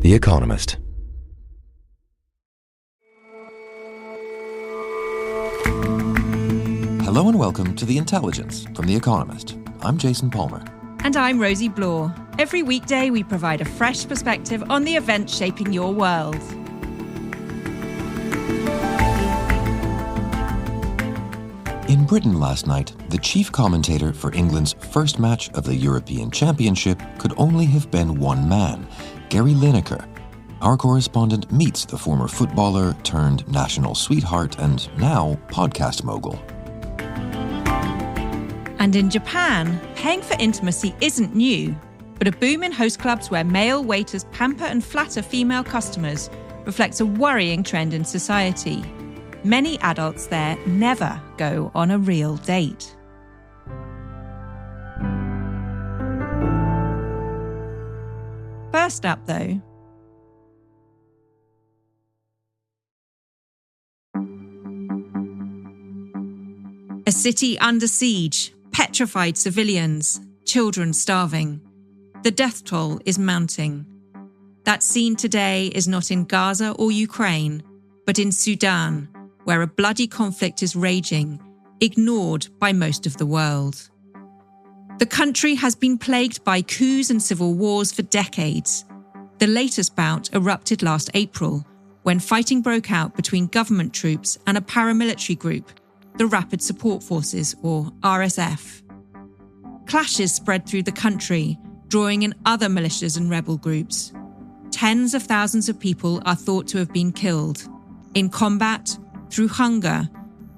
The Economist. Hello and welcome to The Intelligence from The Economist. I'm Jason Palmer. And I'm Rosie Blore. Every weekday we provide a fresh perspective on the events shaping your world. In Britain last night, the chief commentator for England's first match of the European Championship could only have been one man, Gary Lineker. Our correspondent meets the former footballer turned national sweetheart and now podcast mogul. And in Japan, paying for intimacy isn't new, but a boom in host clubs where male waiters pamper and flatter female customers reflects a worrying trend in society. Many adults there never go on a real date. First up, though, a city under siege, petrified civilians, children starving. The death toll is mounting. That scene today is not in Gaza or Ukraine, but in Sudan, where a bloody conflict is raging, ignored by most of the world. The country has been plagued by coups and civil wars for decades. The latest bout erupted last April, when fighting broke out between government troops and a paramilitary group, the Rapid Support Forces, or RSF. Clashes spread through the country, drawing in other militias and rebel groups. Tens of thousands of people are thought to have been killed, in combat, through hunger,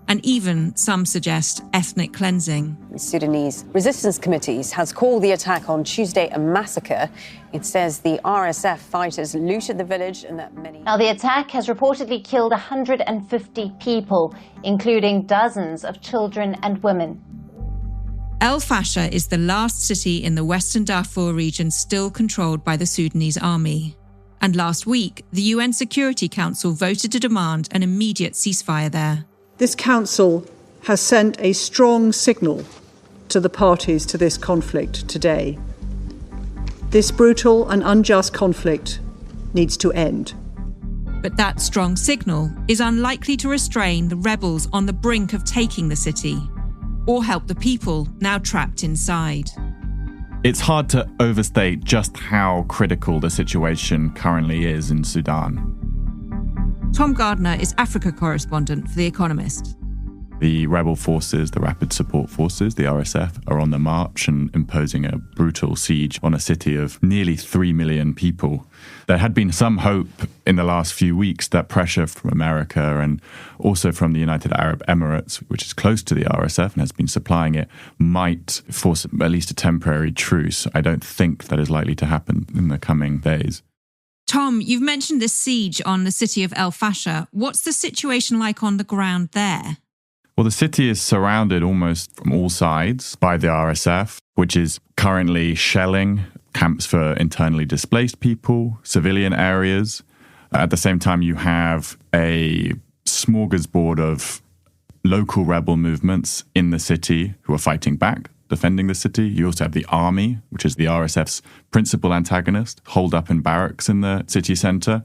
and even, some suggest, ethnic cleansing. The Sudanese resistance committees has called the attack on Tuesday a massacre. It says the RSF fighters looted the village and that many... Now, the attack has reportedly killed 150 people, including dozens of children and women. El Fasher is the last city in the western Darfur region still controlled by the Sudanese army. And last week, the UN Security Council voted to demand an immediate ceasefire there. This council has sent a strong signal to the parties to this conflict today. This brutal and unjust conflict needs to end. But that strong signal is unlikely to restrain the rebels on the brink of taking the city, or help the people now trapped inside. It's hard to overstate just how critical the situation currently is in Sudan. Tom Gardner is Africa correspondent for The Economist. The rebel forces, the Rapid Support Forces, the RSF, are on the march and imposing a brutal siege on a city of nearly 3 million people. There had been some hope in the last few weeks that pressure from America and also from the United Arab Emirates, which is close to the RSF and has been supplying it, might force at least a temporary truce. I don't think that is likely to happen in the coming days. Tom, you've mentioned this siege on the city of El Fasher. What's the situation like on the ground there? Well, the city is surrounded almost from all sides by the RSF, which is currently shelling camps for internally displaced people, civilian areas. At the same time, you have a smorgasbord of local rebel movements in the city who are fighting back, defending the city. You also have the army, which is the RSF's principal antagonist, holed up in barracks in the city centre.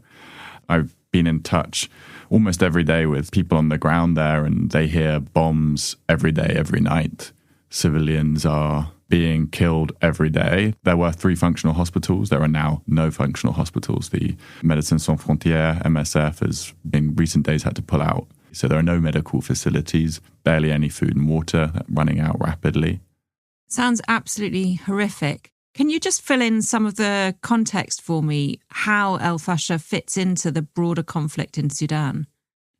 I've been in touch almost every day with people on the ground there, and they hear bombs every day, every night. Civilians are being killed every day. There were 3 functional hospitals. There are now no functional hospitals. The Médecins Sans Frontières, MSF, has in recent days had to pull out. So there are no medical facilities, barely any food and water, running out rapidly. Sounds absolutely horrific. Can you just fill in some of the context for me, how El Fasher fits into the broader conflict in Sudan?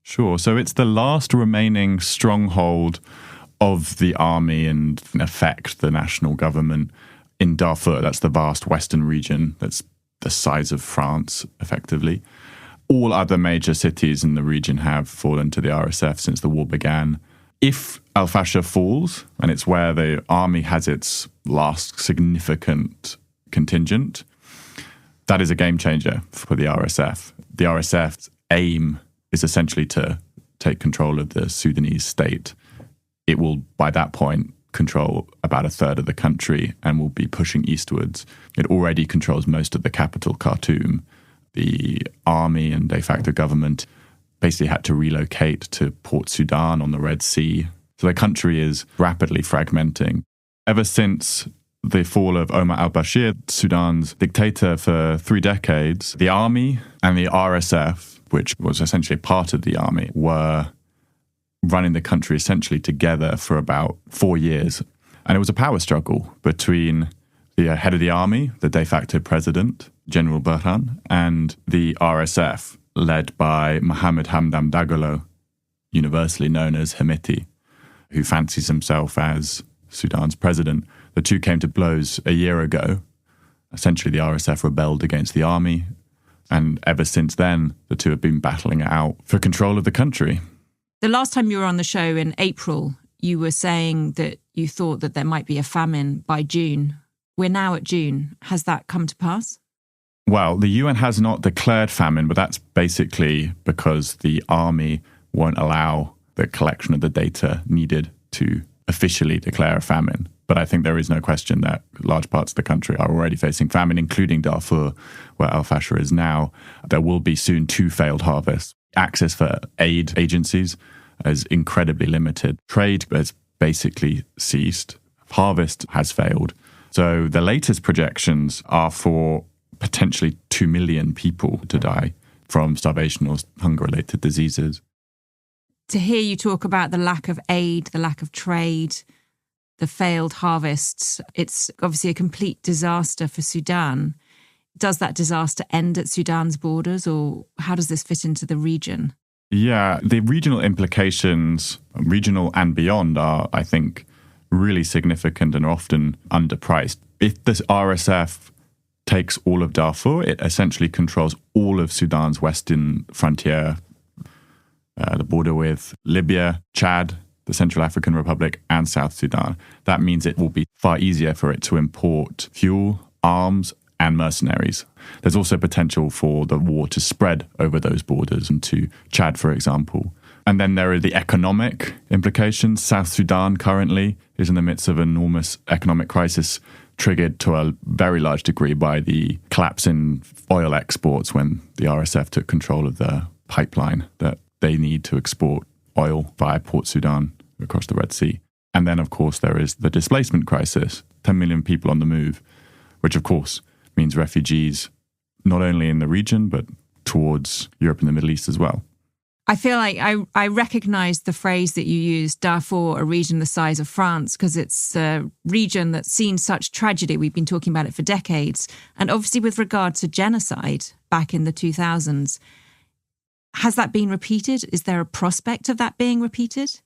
Sure. So it's the last remaining stronghold of the army and, in effect, the national government in Darfur. That's the vast western region that's the size of France, effectively. All other major cities in the region have fallen to the RSF since the war began. If El Fasher falls, and it's where the army has its last significant contingent, that is a game changer for the RSF. The RSF's aim is essentially to take control of the Sudanese state. It will, by that point, control about a third of the country and will be pushing eastwards. It already controls most of the capital, Khartoum. The army and de facto government basically had to relocate to Port Sudan on the Red Sea. So the country is rapidly fragmenting. Ever since the fall of Omar al-Bashir, Sudan's dictator for 3 decades, the army and the RSF, which was essentially part of the army, were running the country essentially together for about 4 years. And it was a power struggle between the head of the army, the de facto president, General Burhan, and the RSF, led by Mohammed Hamdan Dagalo, universally known as Hemeti, who fancies himself as Sudan's president. The two came to blows a year ago. Essentially, the RSF rebelled against the army, and ever since then, the two have been battling it out for control of the country. The last time you were on the show in April, you were saying that you thought that there might be a famine by June. We're now at June. Has that come to pass? Well, the UN has not declared famine, but that's basically because the army won't allow the collection of the data needed to officially declare a famine. But I think there is no question that large parts of the country are already facing famine, including Darfur, where al-Fashir is now. There will be soon 2 failed harvests. Access for aid agencies is incredibly limited. Trade has basically ceased. Harvest has failed. So the latest projections are for potentially 2 million people to die from starvation or hunger-related diseases. To hear you talk about the lack of aid, the lack of trade, the failed harvests, it's obviously a complete disaster for Sudan. Does that disaster end at Sudan's borders, or how does this fit into the region? Yeah, the regional implications, regional and beyond, are, I think, really significant and often underpriced. If the RSF takes all of Darfur, it essentially controls all of Sudan's western frontier, the border with Libya, Chad, the Central African Republic, and South Sudan. That means it will be far easier for it to import fuel, arms, and mercenaries. There's also potential for the war to spread over those borders into Chad, for example. And then there are the economic implications. South Sudan currently is in the midst of an enormous economic crisis, triggered to a very large degree by the collapse in oil exports when the RSF took control of the pipeline that they need to export oil via Port Sudan across the Red Sea. And then, of course, there is the displacement crisis, 10 million people on the move, which, of course, means refugees not only in the region, but towards Europe and the Middle East as well. I feel like I recognise the phrase that you used, Darfur, a region the size of France, because it's a region that's seen such tragedy. We've been talking about it for decades. And obviously with regard to genocide back in the 2000s, has that been repeated? Is there a prospect of that being repeated?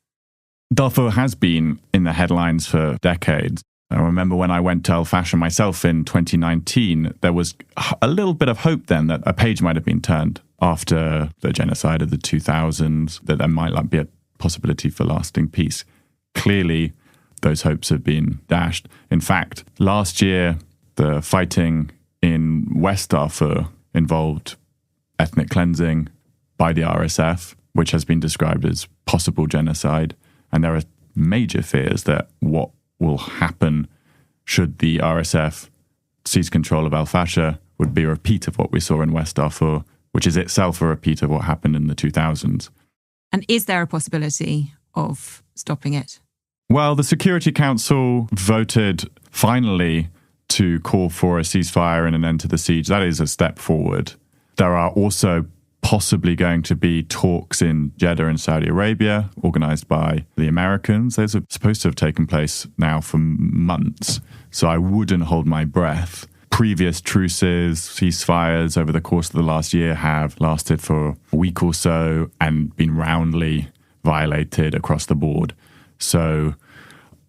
Darfur has been in the headlines for decades. I remember when I went to al-Fashir myself in 2019, there was a little bit of hope then that a page might have been turned after the genocide of the 2000s, that there might be a possibility for lasting peace. Clearly, those hopes have been dashed. In fact, last year, the fighting in West Darfur involved ethnic cleansing by the RSF, which has been described as possible genocide. And there are major fears that what will happen should the RSF seize control of al-Fashir would be a repeat of what we saw in West Darfur, which is itself a repeat of what happened in the 2000s. And is there a possibility of stopping it? Well, the Security Council voted finally to call for a ceasefire and an end to the siege. That is a step forward. There are also possibly going to be talks in Jeddah in Saudi Arabia, organised by the Americans. Those are supposed to have taken place now for months, so I wouldn't hold my breath. Previous truces, ceasefires over the course of the last year have lasted for a week or so and been roundly violated across the board. So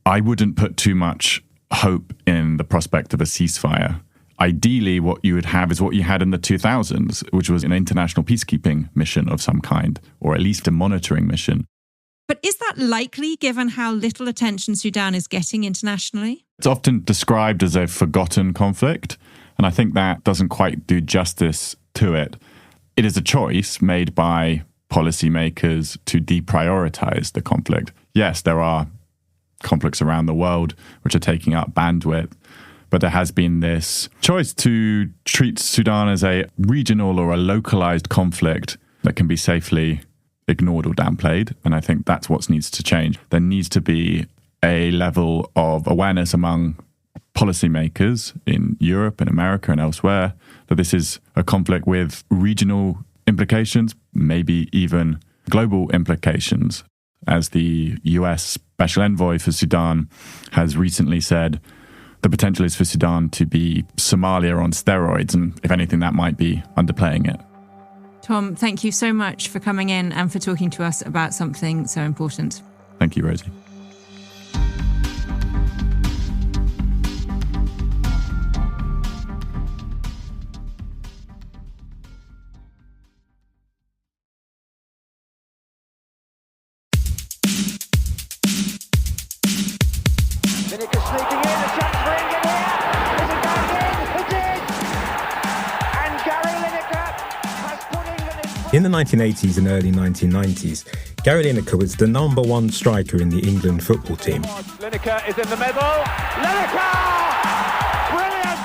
I wouldn't put too much hope in the prospect of a ceasefire. Ideally, what you would have is what you had in the 2000s, which was an international peacekeeping mission of some kind, or at least a monitoring mission. But is that likely, given how little attention Sudan is getting internationally? It's often described as a forgotten conflict, and I think that doesn't quite do justice to it. It is a choice made by policymakers to deprioritize the conflict. Yes, there are conflicts around the world which are taking up bandwidth, But there has been this choice to treat Sudan as a regional or a localized conflict that can be safely ignored or downplayed. And I think that's what needs to change. There needs to be a level of awareness among policymakers in Europe and America and elsewhere that this is a conflict with regional implications, maybe even global implications. As the US Special Envoy for Sudan has recently said, the potential is for Sudan to be Somalia on steroids, and if anything, that might be underplaying it. Tom, thank you so much for coming in and for talking to us about something so important. Thank you, Rosie. Lineker sneaking in, a chance for England here. Is it going in? It is! And Gary Lineker has put England in... In the 1980s and early 1990s, Gary Lineker was the number one striker in the England football team. Lineker is in the middle. Lineker! Brilliant!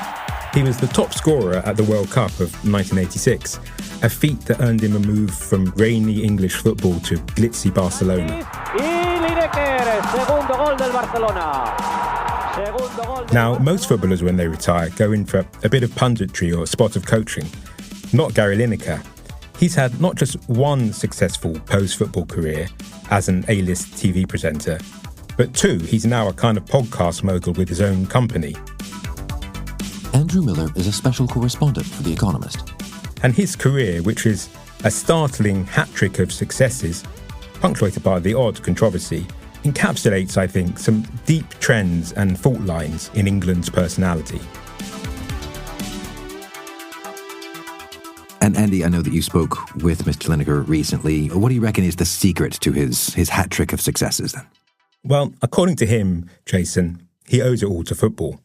He was the top scorer at the World Cup of 1986, a feat that earned him a move from rainy English football to glitzy Barcelona. Now, most footballers, when they retire, go in for a bit of punditry or a spot of coaching. Not Gary Lineker. He's had not just one successful post-football career as an A-list TV presenter, but two, he's now a kind of podcast mogul with his own company. Andrew Miller is a special correspondent for The Economist. And his career, which is a startling hat-trick of successes, punctuated by the odd controversy, encapsulates, I think, some deep trends and fault lines in England's personality. And Andy, I know that you spoke with Mr. Lineker recently. What do you reckon is the secret to his hat trick of successes then? Well, according to him, Jason, he owes it all to football.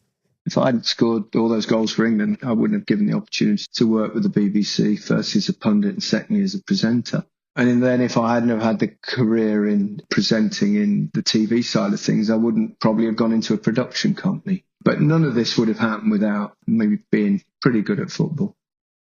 If I hadn't scored all those goals for England, I wouldn't have given the opportunity to work with the BBC, firstly as a pundit and secondly as a presenter. And then if I hadn't have had the career in presenting in the TV side of things, I wouldn't probably have gone into a production company. But none of this would have happened without maybe being pretty good at football.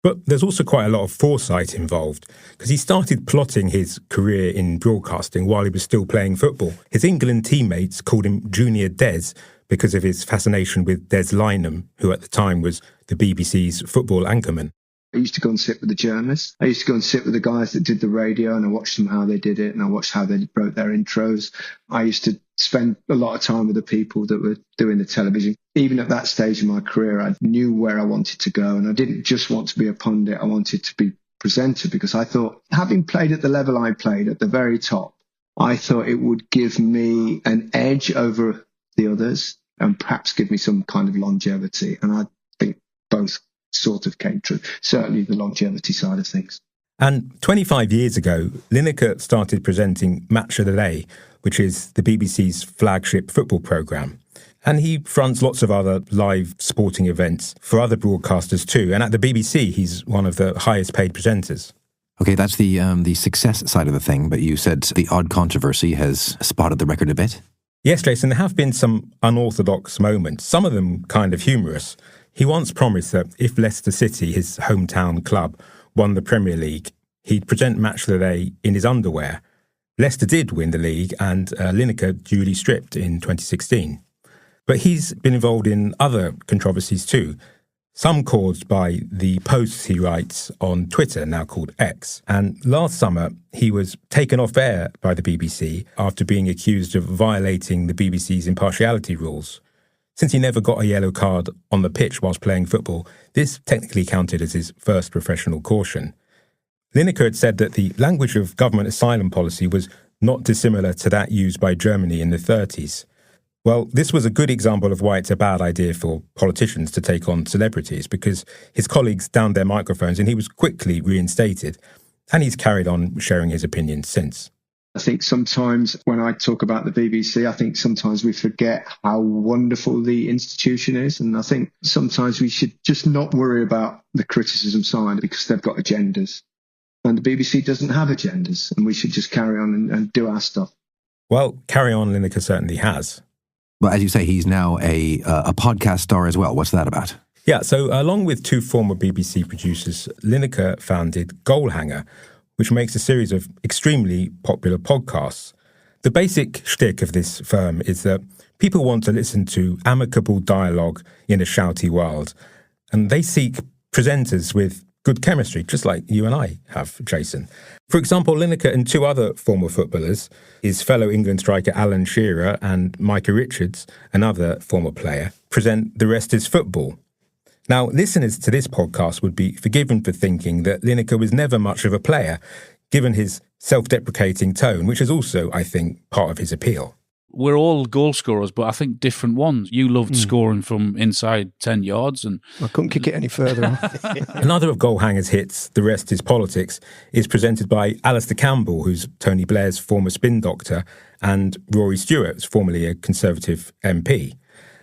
But there's also quite a lot of foresight involved, because he started plotting his career in broadcasting while he was still playing football. His England teammates called him Junior Des because of his fascination with Des Lynam, who at the time was the BBC's football anchorman. I used to go and sit with the journalists. I used to go and sit with the guys that did the radio, and I watched them how they did it, and I watched how they wrote their intros. I used to spend a lot of time with the people that were doing the television. Even at that stage in my career, I knew where I wanted to go, and I didn't just want to be a pundit. I wanted to be presenter, because I thought, having played at the level I played at the very top, I thought it would give me an edge over the others and perhaps give me some kind of longevity. And I think both sort of came true, certainly the longevity side of things. And 25 years ago, Lineker started presenting Match of the Day, which is the BBC's flagship football programme. And he fronts lots of other live sporting events for other broadcasters too. And at the BBC, he's one of the highest paid presenters. Okay, that's the success side of the thing, but you said the odd controversy has spotted the record a bit? Yes, Jason, there have been some unorthodox moments, some of them kind of humorous. He once promised that if Leicester City, his hometown club, won the Premier League, he'd present Match of the Day in his underwear. Leicester did win the league, and Lineker duly stripped in 2016. But he's been involved in other controversies too, some caused by the posts he writes on Twitter, now called X. And last summer, he was taken off air by the BBC after being accused of violating the BBC's impartiality rules. Since he never got a yellow card on the pitch whilst playing football, this technically counted as his first professional caution. Lineker had said that the language of government asylum policy was not dissimilar to that used by Germany in the 30s. Well, this was a good example of why it's a bad idea for politicians to take on celebrities, because his colleagues downed their microphones and he was quickly reinstated. And he's carried on sharing his opinions since. I think sometimes when I talk about the BBC, I think sometimes we forget how wonderful the institution is. And I think sometimes we should just not worry about the criticism side, because they've got agendas. And the BBC doesn't have agendas, and we should just carry on and do our stuff. Well, carry on Lineker certainly has. Well, as you say, he's now a podcast star as well. What's that about? Yeah, so along with two former BBC producers, Lineker founded Goalhanger, which makes a series of extremely popular podcasts. The basic shtick of this firm is that people want to listen to amicable dialogue in a shouty world, and they seek presenters with good chemistry, just like you and I have, Jason. For example, Lineker and two other former footballers, his fellow England striker Alan Shearer and Micah Richards, another former player, present The Rest is Football. Now, listeners to this podcast would be forgiven for thinking that Lineker was never much of a player, given his self-deprecating tone, which is also, I think, part of his appeal. We're all goal scorers, but I think different ones. You loved scoring from inside 10 yards. And I couldn't kick it any further. Another of Goalhanger's hits, The Rest is Politics, is presented by Alistair Campbell, who's Tony Blair's former spin doctor, and Rory Stewart, formerly a Conservative MP.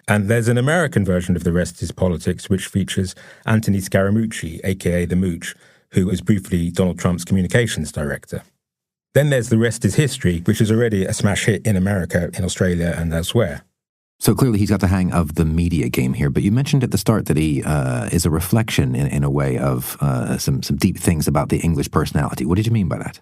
And there's an American version of The Rest is Politics, which features Anthony Scaramucci, a.k.a. The Mooch, who was briefly Donald Trump's communications director. Then there's The Rest is History, which is already a smash hit in America, in Australia and elsewhere. So clearly he's got the hang of the media game here, but you mentioned at the start that he is a reflection, in a way, of some deep things about the English personality. What did you mean by that?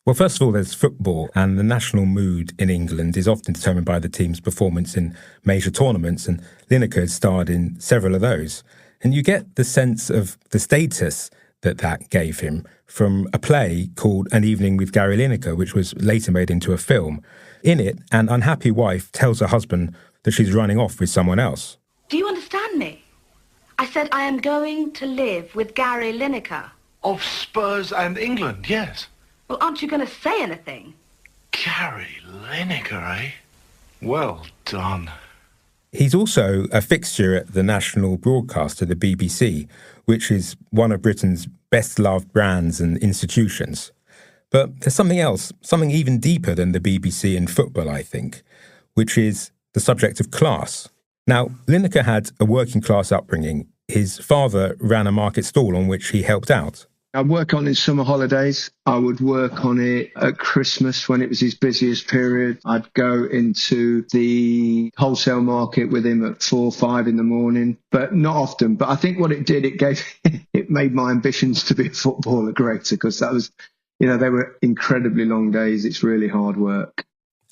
Well, first of all, there's football, and the national mood in England is often determined by the team's performance in major tournaments, and Lineker has starred in several of those. And you get the sense of the status that gave him from a play called An Evening with Gary Lineker, which was later made into a film. In it, an unhappy wife tells her husband that she's running off with someone else. Do you understand me? I said I am going to live with Gary Lineker. Of Spurs and England, yes. Well, aren't you going to say anything? Gary Lineker, eh? Well done. He's also a fixture at the national broadcaster, the BBC, which is one of Britain's best-loved brands and institutions. But there's something else, something even deeper than the BBC in football, I think, which is the subject of class. Now, Lineker had a working-class upbringing. His father ran a market stall on which he helped out. I'd work on it in summer holidays. I would work on it at Christmas when it was his busiest period. I'd go into the wholesale market with him at 4 or 5 in the morning, but not often. But I think what it did, it made my ambitions to be a footballer greater, because that was, they were incredibly long days. It's really hard work.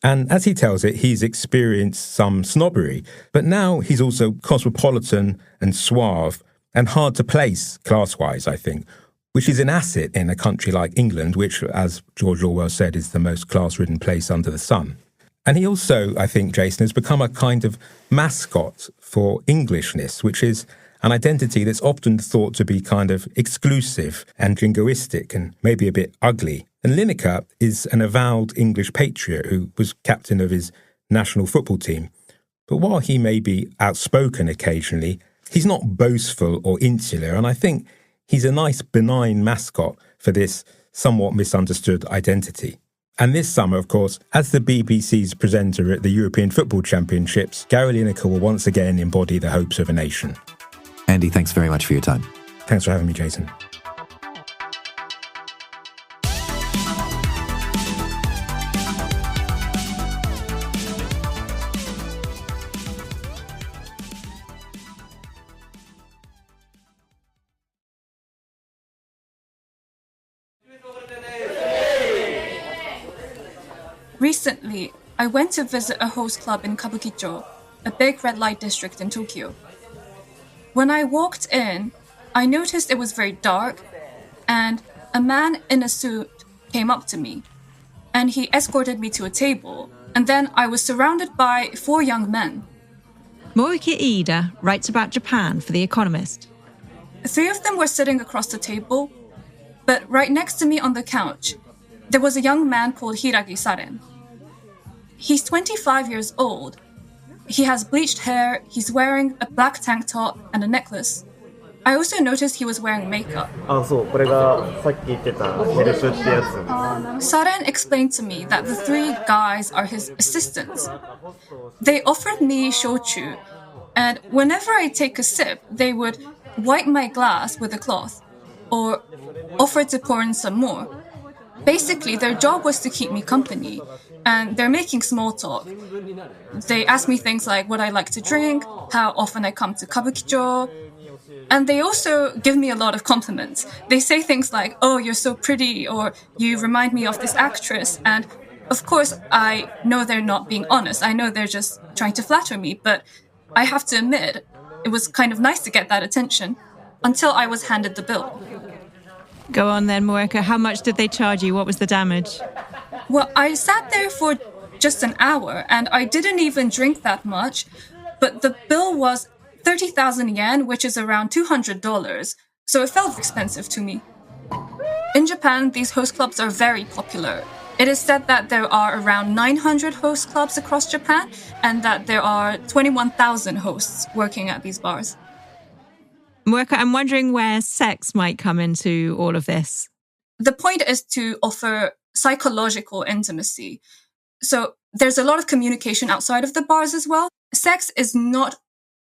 And as he tells it, he's experienced some snobbery, but now he's also cosmopolitan and suave and hard to place class-wise, I think, which is an asset in a country like England, which, as George Orwell said, is the most class-ridden place under the sun. And he also, I think, Jason, has become a kind of mascot for Englishness, which is an identity that's often thought to be kind of exclusive and jingoistic and maybe a bit ugly. And Lineker is an avowed English patriot who was captain of his national football team. But while he may be outspoken occasionally, he's not boastful or insular, and I think he's a nice benign mascot for this somewhat misunderstood identity. And this summer, of course, as the BBC's presenter at the European Football Championships, Gary Lineker will once again embody the hopes of a nation. Andy, thanks very much for your time. Thanks for having me, Jason. Recently, I went to visit a host club in Kabukicho, a big red light district in Tokyo. When I walked in, I noticed it was very dark, and a man in a suit came up to me, and he escorted me to a table, and then I was surrounded by 4 young men. Moriki Ida writes about Japan for The Economist. 3 of them were sitting across the table, but right next to me on the couch, there was a young man called Hiragi Saren. He's 25 years old. He has bleached hair, he's wearing a black tank top and a necklace. I also noticed he was wearing makeup. Saren explained to me that the 3 guys are his assistants. They offered me shochu, and whenever I take a sip, they would wipe my glass with a cloth, or offer to pour in some more. Basically, their job was to keep me company, and they're making small talk. They ask me things like what I like to drink, how often I come to Kabukicho, and they also give me a lot of compliments. They say things like, "Oh, you're so pretty," or "You remind me of this actress," and of course, I know they're not being honest. I know they're just trying to flatter me, but I have to admit, it was kind of nice to get that attention until I was handed the bill. Go on then, Moeka. How much did they charge you? What was the damage? Well, I sat there for just an hour and I didn't even drink that much, but the bill was 30,000 yen, which is around $200, so it felt expensive to me. In Japan, these host clubs are very popular. It is said that there are around 900 host clubs across Japan and that there are 21,000 hosts working at these bars. Moeka, I'm wondering where sex might come into all of this. The point is to offer psychological intimacy. So there's a lot of communication outside of the bars as well. Sex is not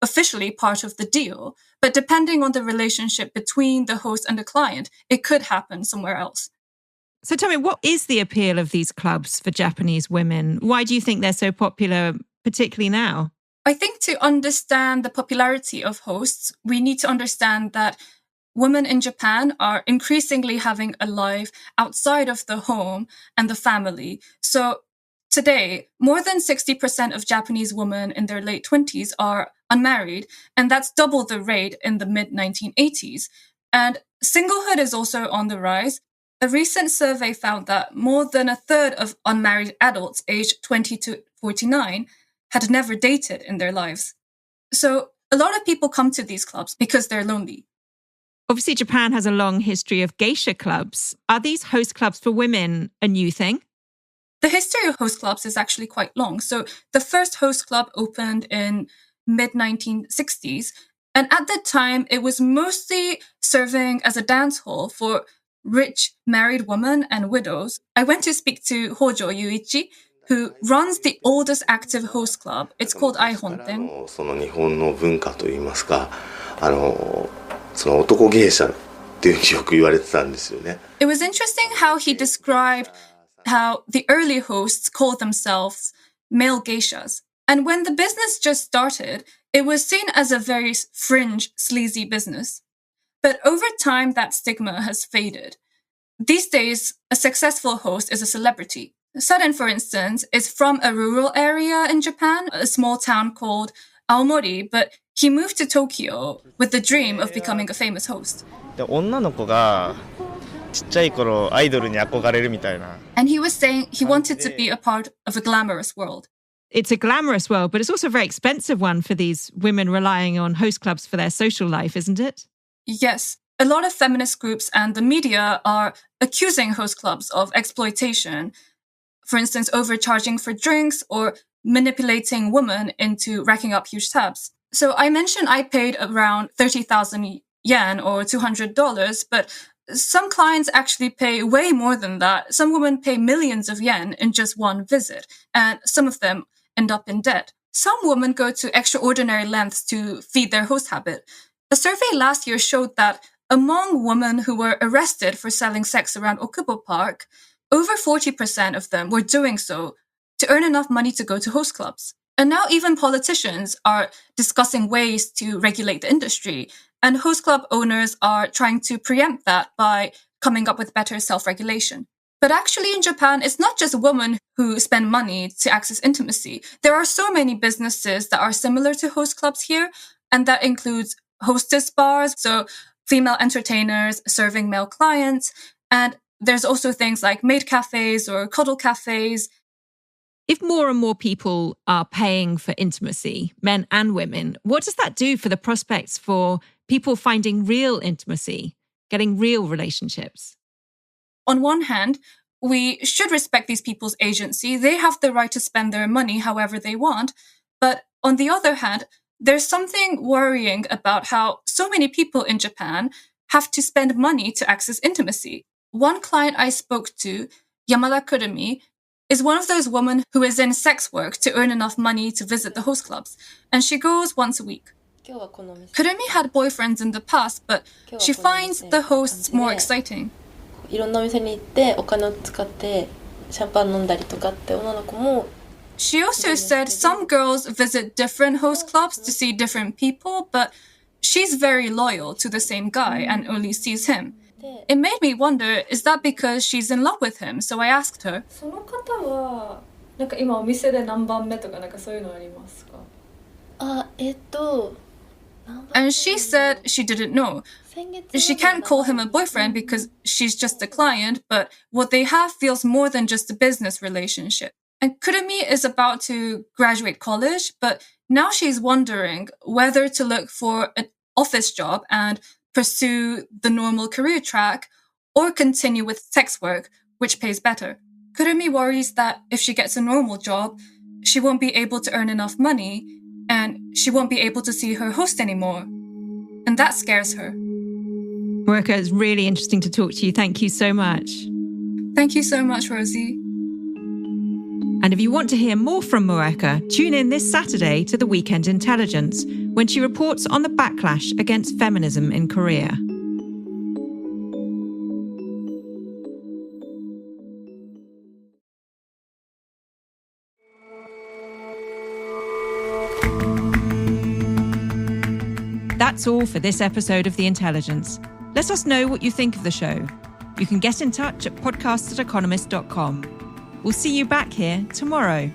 officially part of the deal, but depending on the relationship between the host and the client, it could happen somewhere else. So tell me, what is the appeal of these clubs for Japanese women? Why do you think they're so popular, particularly now? I think to understand the popularity of hosts, we need to understand that women in Japan are increasingly having a life outside of the home and the family. So today, more than 60% of Japanese women in their late 20s are unmarried, and that's double the rate in the mid-1980s. And singlehood is also on the rise. A recent survey found that more than a third of unmarried adults aged 20 to 49 had never dated in their lives. So a lot of people come to these clubs because they're lonely. Obviously, Japan has a long history of geisha clubs. Are these host clubs for women a new thing? The history of host clubs is actually quite long. So the first host club opened in mid-1960s. And at that time, it was mostly serving as a dance hall for rich married women and widows. I went to speak to Hojo Yuichi, who runs the oldest active host club. It's called Aihonten. It was interesting how he described how the early hosts called themselves male geishas. And when the business just started, it was seen as a very fringe, sleazy business. But over time, that stigma has faded. These days, a successful host is a celebrity. Sudden, for instance, is from a rural area in Japan, a small town called Aomori, but he moved to Tokyo with the dream of becoming a famous host. And he was saying he wanted to be a part of a glamorous world. It's a glamorous world, but it's also a very expensive one for these women relying on host clubs for their social life, isn't it? Yes. A lot of feminist groups and the media are accusing host clubs of exploitation. For instance, overcharging for drinks or manipulating women into racking up huge tabs. So I mentioned I paid around 30,000 yen or $200, but some clients actually pay way more than that. Some women pay millions of yen in just one visit, and some of them end up in debt. Some women go to extraordinary lengths to feed their host habit. A survey last year showed that among women who were arrested for selling sex around Okubo Park, over 40% of them were doing so to earn enough money to go to host clubs. And now even politicians are discussing ways to regulate the industry, and host club owners are trying to preempt that by coming up with better self-regulation. But actually in Japan, it's not just women who spend money to access intimacy. There are so many businesses that are similar to host clubs here, and that includes hostess bars, so female entertainers serving male clients, and there's also things like maid cafes or cuddle cafes. If more and more people are paying for intimacy, men and women, what does that do for the prospects for people finding real intimacy, getting real relationships? On one hand, we should respect these people's agency. They have the right to spend their money however they want. But on the other hand, there's something worrying about how so many people in Japan have to spend money to access intimacy. One client I spoke to, Yamada Kurumi, is one of those women who is in sex work to earn enough money to visit the host clubs, and she goes once a week. Kurumi had boyfriends in the past, but she finds the hosts more exciting. いろんなお店に行ってお金を使ってシャンパン飲んだりとかって女の子も She also said some girls visit different host clubs to see different people, but she's very loyal to the same guy and only sees him. It made me wonder, is that because she's in love with him? So I asked her. その方はなんか今お店で何番目とかなんかそういうのありますか？And she said she didn't know. She can't call him a boyfriend because she's just a client, but what they have feels more than just a business relationship. And Kurumi is about to graduate college, but now she's wondering whether to look for an office job and pursue the normal career track or continue with sex work, which pays better. Kurumi worries that if she gets a normal job, she won't be able to earn enough money and she won't be able to see her host anymore. And that scares her. Muruka, it's really interesting to talk to you. Thank you so much. Thank you so much, Rosie. And if you want to hear more from Muruka, tune in this Saturday to The Weekend Intelligence, when she reports on the backlash against feminism in Korea. That's all for this episode of The Intelligence. Let us know what you think of the show. You can get in touch at podcast@economist.com. We'll see you back here tomorrow.